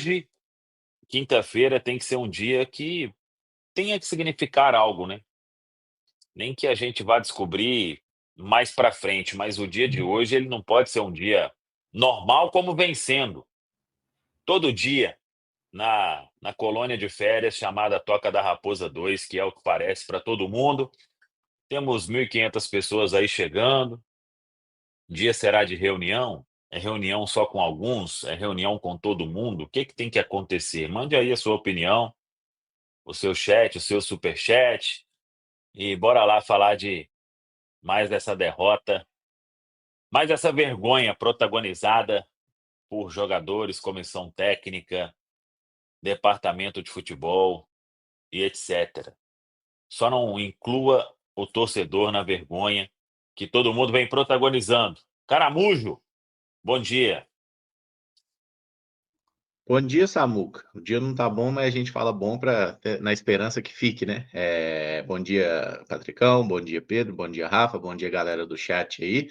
hoje, quinta-feira, tem que ser um dia que tenha que significar algo, né? Nem que a gente vá descobrir mais para frente, mas o dia de hoje ele não pode ser um dia normal como vem sendo. Todo dia na colônia de férias chamada Toca da Raposa 2, que é o que parece para todo mundo. Temos 1.500 pessoas aí chegando. Dia será de reunião? É reunião só com alguns? É reunião com todo mundo? O que que tem que acontecer? Mande aí a sua opinião, o seu chat, o seu superchat e bora lá falar de mais dessa derrota, mais dessa vergonha protagonizada por jogadores, comissão técnica, departamento de futebol e etc. Só não inclua o torcedor na vergonha que todo mundo vem protagonizando. Caramujo, bom dia. Bom dia, Samuca. O dia não tá bom, mas a gente fala bom na esperança que fique, né? Bom dia, Patricão, bom dia, Pedro, bom dia, Rafa, bom dia, galera do chat aí.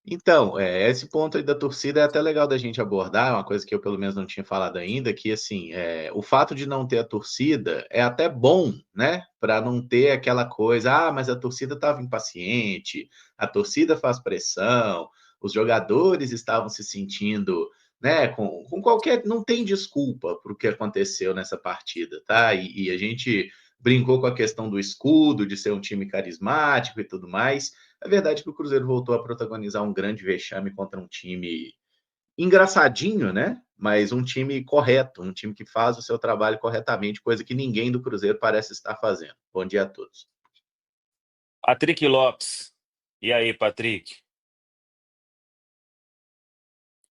Então, esse ponto aí da torcida é até legal da gente abordar, é uma coisa que eu pelo menos não tinha falado ainda, que assim, o fato de não ter a torcida é até bom, né? Para não ter aquela coisa, mas a torcida estava impaciente, a torcida faz pressão, os jogadores estavam se sentindo, né, com qualquer. Não tem desculpa para o que aconteceu nessa partida, tá? E a gente brincou com a questão do escudo, de ser um time carismático e tudo mais. É verdade que o Cruzeiro voltou a protagonizar um grande vexame contra um time engraçadinho, né? Mas um time correto, um time que faz o seu trabalho corretamente, coisa que ninguém do Cruzeiro parece estar fazendo. Bom dia a todos. Patrick Lopes. E aí, Patrick?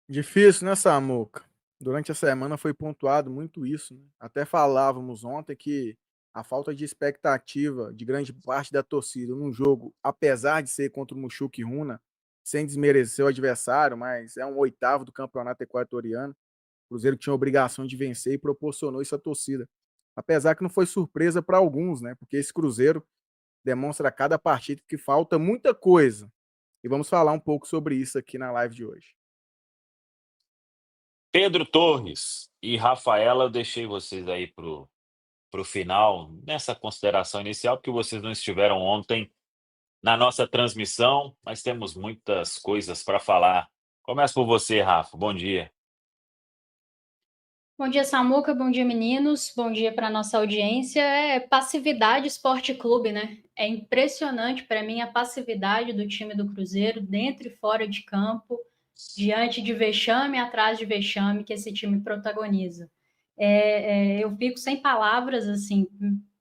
Difícil, né, Samuca? Durante a semana foi pontuado muito isso, né? Até falávamos ontem que a falta de expectativa de grande parte da torcida num jogo, apesar de ser contra o Mushuc Runa, sem desmerecer o adversário, mas é um oitavo do campeonato equatoriano. O Cruzeiro tinha a obrigação de vencer e proporcionou isso à torcida. Apesar que não foi surpresa para alguns, né? Porque esse Cruzeiro demonstra a cada partida que falta muita coisa. E vamos falar um pouco sobre isso aqui na live de hoje. Pedro Torres e Rafaela, eu deixei vocês aí pro final, nessa consideração inicial, porque vocês não estiveram ontem na nossa transmissão, mas temos muitas coisas para falar. Começa por você, Rafa. Bom dia. Bom dia, Samuca. Bom dia, meninos. Bom dia para nossa audiência. É passividade Esporte Clube, né? É impressionante para mim a passividade do time do Cruzeiro, dentro e fora de campo, diante de vexame atrás de vexame que esse time protagoniza. Eu fico sem palavras, assim,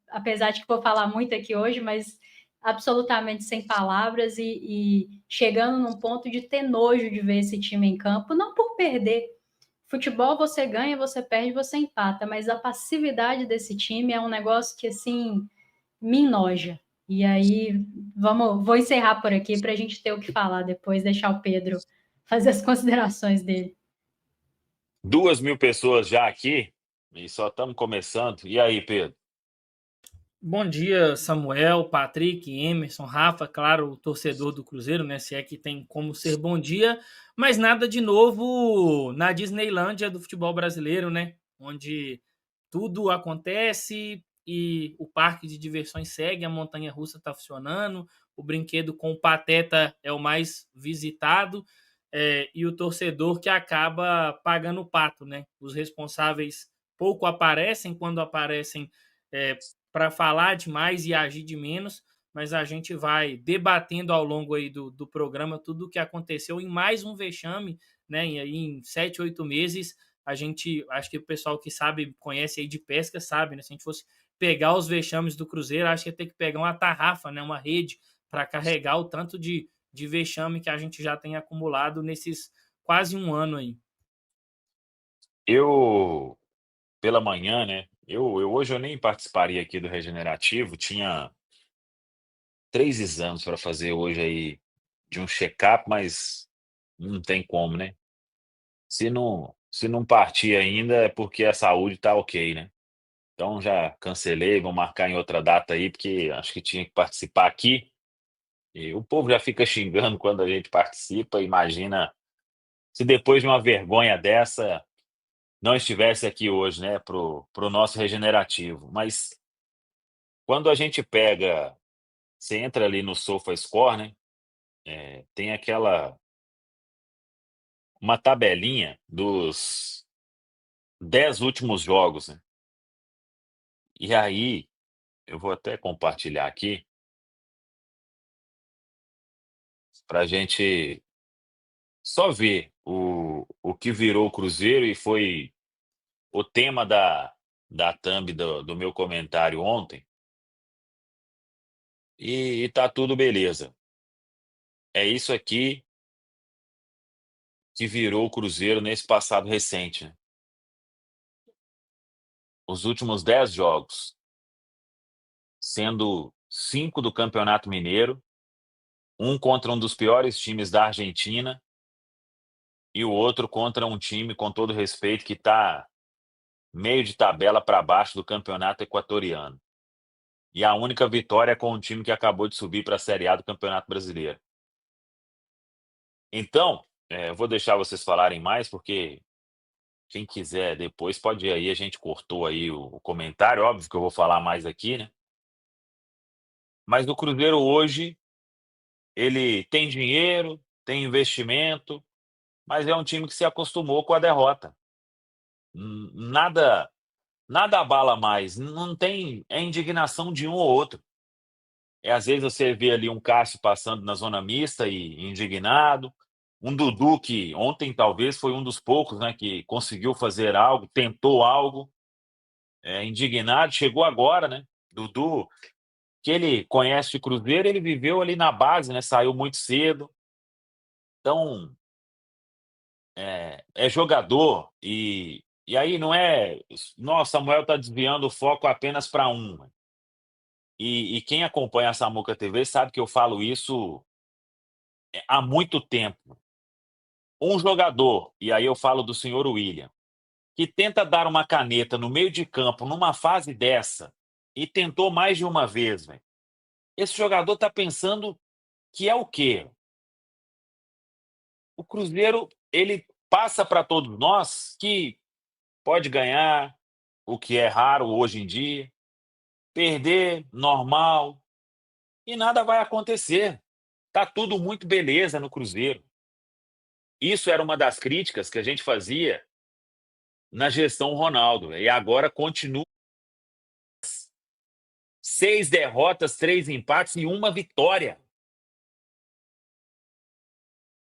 apesar de que vou falar muito aqui hoje, mas absolutamente sem palavras e chegando num ponto de ter nojo de ver esse time em campo, não por perder. Futebol você ganha, você perde, você empata, mas a passividade desse time é um negócio que, assim, me enoja. E aí, vou encerrar por aqui para a gente ter o que falar depois, deixar o Pedro fazer as considerações dele. 2.000 pessoas já aqui e só estamos começando. E aí, Pedro? Bom dia, Samuel, Patrick, Emerson, Rafa, claro, o torcedor do Cruzeiro, né? Se é que tem como ser bom dia, mas nada de novo na Disneylândia do futebol brasileiro, né? Onde tudo acontece e o parque de diversões segue, a montanha-russa está funcionando, o brinquedo com o Pateta é o mais visitado, e o torcedor que acaba pagando o pato, né? Os responsáveis pouco aparecem, quando aparecem para falar demais e agir de menos, mas a gente vai debatendo ao longo aí do programa tudo o que aconteceu em mais um vexame, né? E aí em 7, 8 meses, a gente, acho que o pessoal que sabe, conhece aí de pesca, sabe, né? Se a gente fosse pegar os vexames do Cruzeiro, acho que ia ter que pegar uma tarrafa, né? Uma rede para carregar o tanto de vexame que a gente já tem acumulado nesses quase um ano aí. Eu, pela manhã, né? Eu hoje eu nem participaria aqui do Regenerativo, tinha 3 exames para fazer hoje aí de um check-up, mas não tem como, né? Se não partir ainda é porque a saúde tá ok, né? Então já cancelei, vou marcar em outra data aí, porque acho que tinha que participar aqui. E o povo já fica xingando quando a gente participa, imagina se depois de uma vergonha dessa não estivesse aqui hoje, né, pro nosso regenerativo. Mas quando a gente pega, você entra ali no SofaScore, né, tem uma tabelinha dos 10 últimos jogos, né. E aí, eu vou até compartilhar aqui para a gente só ver o que virou o Cruzeiro e foi o tema da thumb do meu comentário ontem, e tá tudo beleza. É isso aqui que virou o Cruzeiro nesse passado recente, né. Os últimos 10 jogos, sendo 5 do Campeonato Mineiro, um contra um dos piores times da Argentina e o outro contra um time, com todo respeito, que tá meio de tabela para baixo do Campeonato Equatoriano. E a única vitória é com um time que acabou de subir para a Série A do Campeonato Brasileiro. Então, eu vou deixar vocês falarem mais, porque quem quiser depois pode ir aí, a gente cortou aí o comentário, óbvio que eu vou falar mais aqui, né. Mas o Cruzeiro hoje, ele tem dinheiro, tem investimento, mas é um time que se acostumou com a derrota. Nada abala mais, não tem, é indignação de um ou outro. Às vezes você vê ali um Cássio passando na zona mista e indignado, um Dudu que ontem talvez foi um dos poucos, né, que conseguiu fazer algo, tentou algo, indignado, chegou agora, né. Dudu, que ele conhece de Cruzeiro, ele viveu ali na base, né, saiu muito cedo, então, é jogador e aí não é: "Nossa, Samuel está desviando o foco apenas para um". E quem acompanha a Samuca TV sabe que eu falo isso, há muito tempo. Um jogador, e aí eu falo do senhor William, que tenta dar uma caneta no meio de campo numa fase dessa, e tentou mais de uma vez, velho. Esse jogador tá pensando que é o quê? O Cruzeiro, ele passa para todos nós que pode ganhar, o que é raro hoje em dia, perder, normal, e nada vai acontecer. Tá tudo muito beleza no Cruzeiro. Isso era uma das críticas que a gente fazia na gestão Ronaldo, e agora continua. 6 derrotas, 3 empates e uma vitória.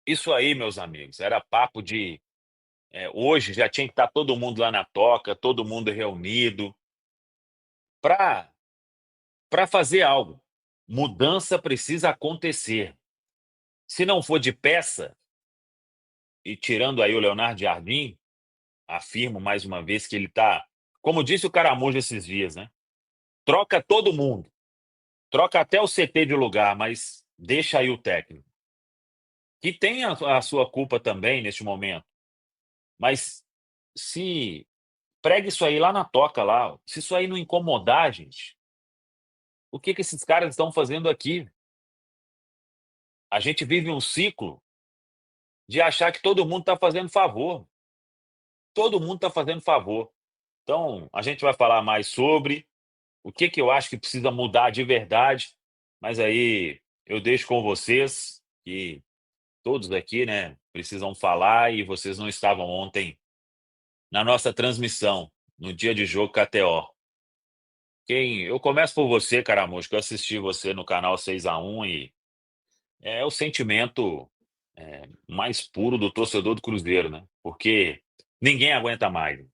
Isso aí, meus amigos, era papo de, hoje já tinha que estar todo mundo lá na toca, todo mundo reunido, para fazer algo. Mudança precisa acontecer. Se não for de peça, e tirando aí o Leonardo Jardim, afirmo mais uma vez que ele está, como disse o Caramujo esses dias, né, troca todo mundo, troca até o CT de lugar, mas deixa aí o técnico, que tem a sua culpa também neste momento, mas se prega isso aí lá na toca lá, se isso aí não incomodar, gente, o que que esses caras estão fazendo aqui? A gente vive um ciclo de achar que todo mundo está fazendo favor. Todo mundo está fazendo favor. Então, a gente vai falar mais sobre o que que eu acho que precisa mudar de verdade, mas aí eu deixo com vocês, que todos aqui, né, precisam falar e vocês não estavam ontem na nossa transmissão, no dia de jogo KTO. Eu começo por você, Caramujo, que eu assisti você no canal 6x1 e é o sentimento, mais puro do torcedor do Cruzeiro, né, porque ninguém aguenta mais.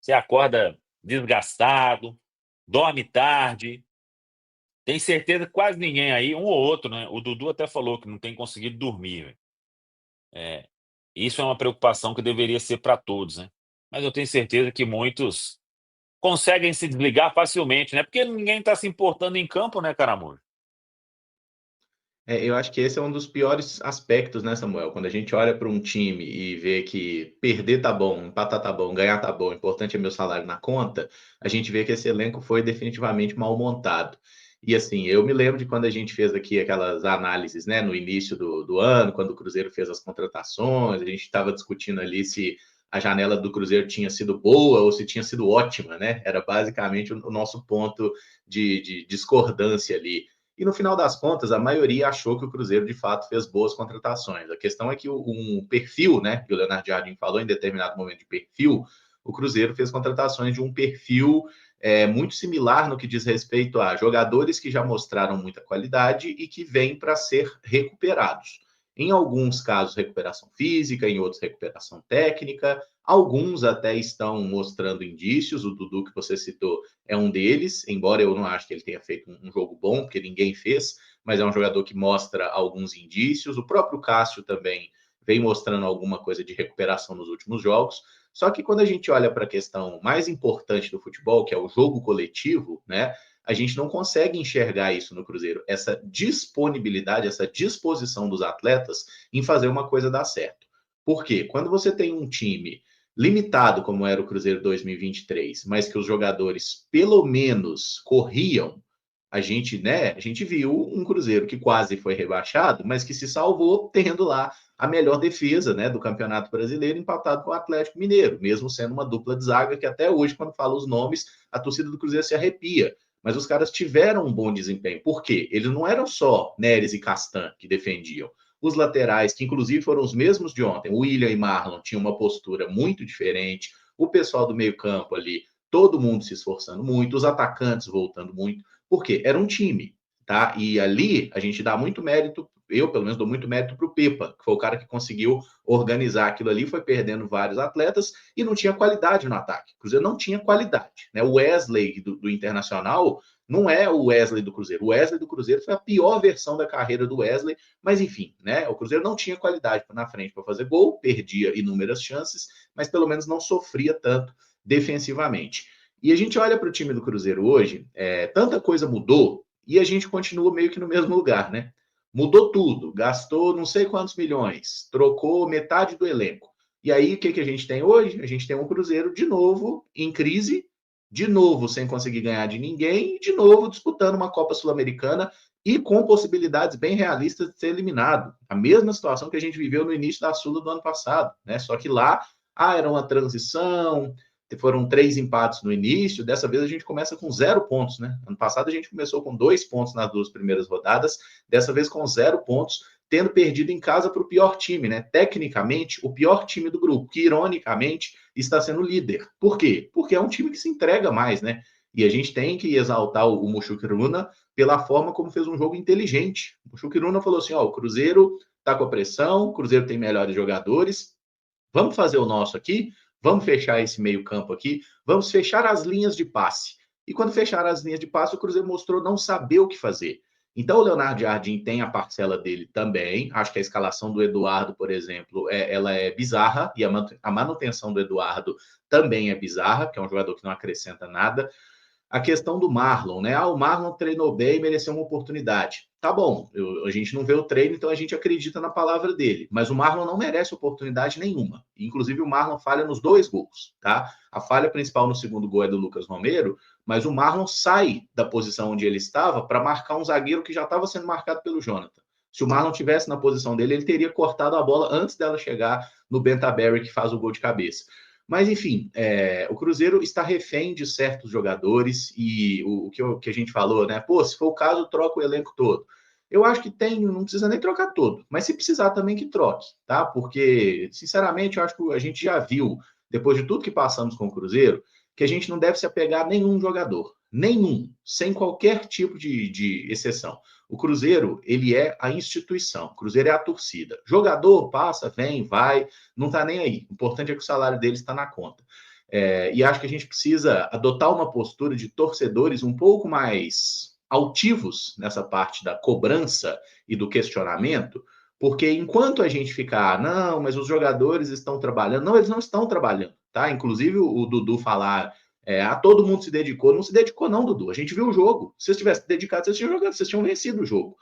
Você acorda desgastado, dorme tarde, tem certeza que quase ninguém aí, um ou outro, né, o Dudu até falou que não tem conseguido dormir, velho. Isso é uma preocupação que deveria ser para todos, né, mas eu tenho certeza que muitos conseguem se desligar facilmente, né, porque ninguém está se importando em campo, né, Caramujo? Eu acho que esse é um dos piores aspectos, né, Samuel? Quando a gente olha para um time e vê que perder tá bom, empatar tá bom, ganhar tá bom, o importante é meu salário na conta, a gente vê que esse elenco foi definitivamente mal montado. E assim, eu me lembro de quando a gente fez aqui aquelas análises, né, no início do ano, quando o Cruzeiro fez as contratações, a gente estava discutindo ali se a janela do Cruzeiro tinha sido boa ou se tinha sido ótima, né? Era basicamente o nosso ponto de discordância ali. E no final das contas, a maioria achou que o Cruzeiro de fato fez boas contratações. A questão é que um perfil, né? Que o Leonardo Jardim falou em determinado momento de perfil, o Cruzeiro fez contratações de um perfil muito similar no que diz respeito a jogadores que já mostraram muita qualidade e que vêm para ser recuperados. Em alguns casos, recuperação física, em outros, recuperação técnica. Alguns até estão mostrando indícios. O Dudu, que você citou, é um deles, embora eu não ache que ele tenha feito um jogo bom, porque ninguém fez, mas é um jogador que mostra alguns indícios. O próprio Cássio também vem mostrando alguma coisa de recuperação nos últimos jogos. Só que quando a gente olha para a questão mais importante do futebol, que é o jogo coletivo, né? A gente não consegue enxergar isso no Cruzeiro, essa disponibilidade, essa disposição dos atletas em fazer uma coisa dar certo. Por quê? Quando você tem um time limitado, como era o Cruzeiro 2023, mas que os jogadores pelo menos corriam, a gente viu um Cruzeiro que quase foi rebaixado, mas que se salvou tendo lá a melhor defesa, né, do Campeonato Brasileiro, empatado com o Atlético Mineiro, mesmo sendo uma dupla de zaga que até hoje, quando fala os nomes, a torcida do Cruzeiro se arrepia. Mas os caras tiveram um bom desempenho. Por quê? Eles não eram só Neres e Castan que defendiam. Os laterais, que inclusive foram os mesmos de ontem, William e Marlon, tinham uma postura muito diferente. O pessoal do meio-campo ali, todo mundo se esforçando muito, os atacantes voltando muito. Por quê? Era um time, tá? E ali a gente dá muito mérito, eu pelo menos dou muito mérito para o Pepa, que foi o cara que conseguiu organizar aquilo ali, foi perdendo vários atletas e não tinha qualidade no ataque. O Cruzeiro não tinha qualidade, né? O Wesley do Internacional não é o Wesley do Cruzeiro. O Wesley do Cruzeiro foi a pior versão da carreira do Wesley, mas enfim, né? O Cruzeiro não tinha qualidade na frente para fazer gol, perdia inúmeras chances, mas pelo menos não sofria tanto defensivamente. E a gente olha para o time do Cruzeiro hoje, tanta coisa mudou e a gente continua meio que no mesmo lugar, né? Mudou tudo, gastou não sei quantos milhões, trocou metade do elenco. E aí, o que a gente tem hoje? A gente tem um Cruzeiro de novo em crise, de novo sem conseguir ganhar de ninguém, e de novo disputando uma Copa Sul-Americana e com possibilidades bem realistas de ser eliminado. A mesma situação que a gente viveu no início da Sula do ano passado, né? Só que lá, era uma transição, foram 3 empates no início, dessa vez a gente começa com 0 pontos, né? Ano passado a gente começou com 2 pontos nas 2 primeiras rodadas, dessa vez com 0 pontos, tendo perdido em casa para o pior time, né? Tecnicamente, o pior time do grupo, que ironicamente está sendo líder. Por quê? Porque é um time que se entrega mais, né? E a gente tem que exaltar o Mushukruna pela forma como fez um jogo inteligente. O Mushukruna falou assim, o Cruzeiro está com a pressão, o Cruzeiro tem melhores jogadores, vamos fazer o nosso aqui, vamos fechar esse meio campo aqui, vamos fechar as linhas de passe. E quando fecharam as linhas de passe, o Cruzeiro mostrou não saber o que fazer. Então o Leonardo Jardim tem a parcela dele também. Acho que a escalação do Eduardo, por exemplo, ela é bizarra, e a manutenção do Eduardo também é bizarra, que é um jogador que não acrescenta nada. A questão do Marlon, né? O Marlon treinou bem e mereceu uma oportunidade. Tá bom, a gente não vê o treino, então a gente acredita na palavra dele. Mas o Marlon não merece oportunidade nenhuma. Inclusive, o Marlon falha nos 2 gols, tá? A falha principal no segundo gol é do Lucas Romero, mas o Marlon sai da posição onde ele estava para marcar um zagueiro que já estava sendo marcado pelo Jonathan. Se o Marlon tivesse na posição dele, ele teria cortado a bola antes dela chegar no Bentaberry, que faz o gol de cabeça. Mas, enfim, o Cruzeiro está refém de certos jogadores e o que a gente falou, né? Pô, se for o caso, troca o elenco todo. Eu acho que não precisa nem trocar todo, mas se precisar também que troque, tá? Porque, sinceramente, eu acho que a gente já viu, depois de tudo que passamos com o Cruzeiro, que a gente não deve se apegar a nenhum jogador. Nenhum, sem qualquer tipo de exceção. O Cruzeiro, ele é a instituição, o Cruzeiro é a torcida. Jogador passa, vem, vai, não está nem aí. O importante é que o salário dele está na conta. E acho que a gente precisa adotar uma postura de torcedores um pouco mais altivos nessa parte da cobrança e do questionamento, porque enquanto a gente ficar, não, mas os jogadores estão trabalhando, não, eles não estão trabalhando, tá? Inclusive o Dudu falar, todo mundo se dedicou, não se dedicou não, Dudu, a gente viu o jogo, se vocês tivessem dedicado, vocês tinham jogado, vocês tinham vencido o jogo.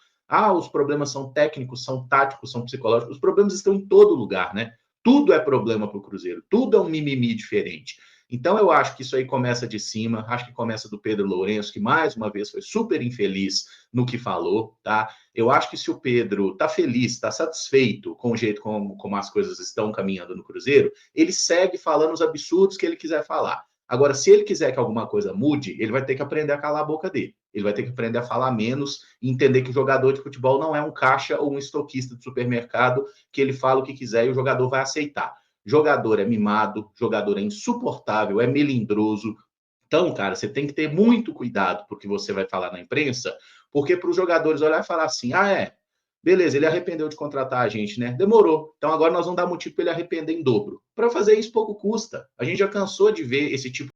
Os problemas são técnicos, são táticos, são psicológicos, os problemas estão em todo lugar, né? Tudo é problema para o Cruzeiro, tudo é um mimimi diferente. Então, eu acho que isso aí começa de cima, acho que começa do Pedro Lourenço, que mais uma vez foi super infeliz no que falou, tá? Eu acho que se o Pedro tá feliz, tá satisfeito com o jeito como as coisas estão caminhando no Cruzeiro, ele segue falando os absurdos que ele quiser falar. Agora, se ele quiser que alguma coisa mude, ele vai ter que aprender a calar a boca dele. Ele vai ter que aprender a falar menos e entender que o jogador de futebol não é um caixa ou um estoquista de supermercado que ele fala o que quiser e o jogador vai aceitar. Jogador é mimado, jogador é insuportável, é melindroso. Então, cara, você tem que ter muito cuidado com o que você vai falar na imprensa, porque para os jogadores olhar e falar assim, beleza, ele arrependeu de contratar a gente, né? Demorou. Então agora nós vamos dar motivo para ele arrepender em dobro. Para fazer isso pouco custa. A gente já cansou de ver esse tipo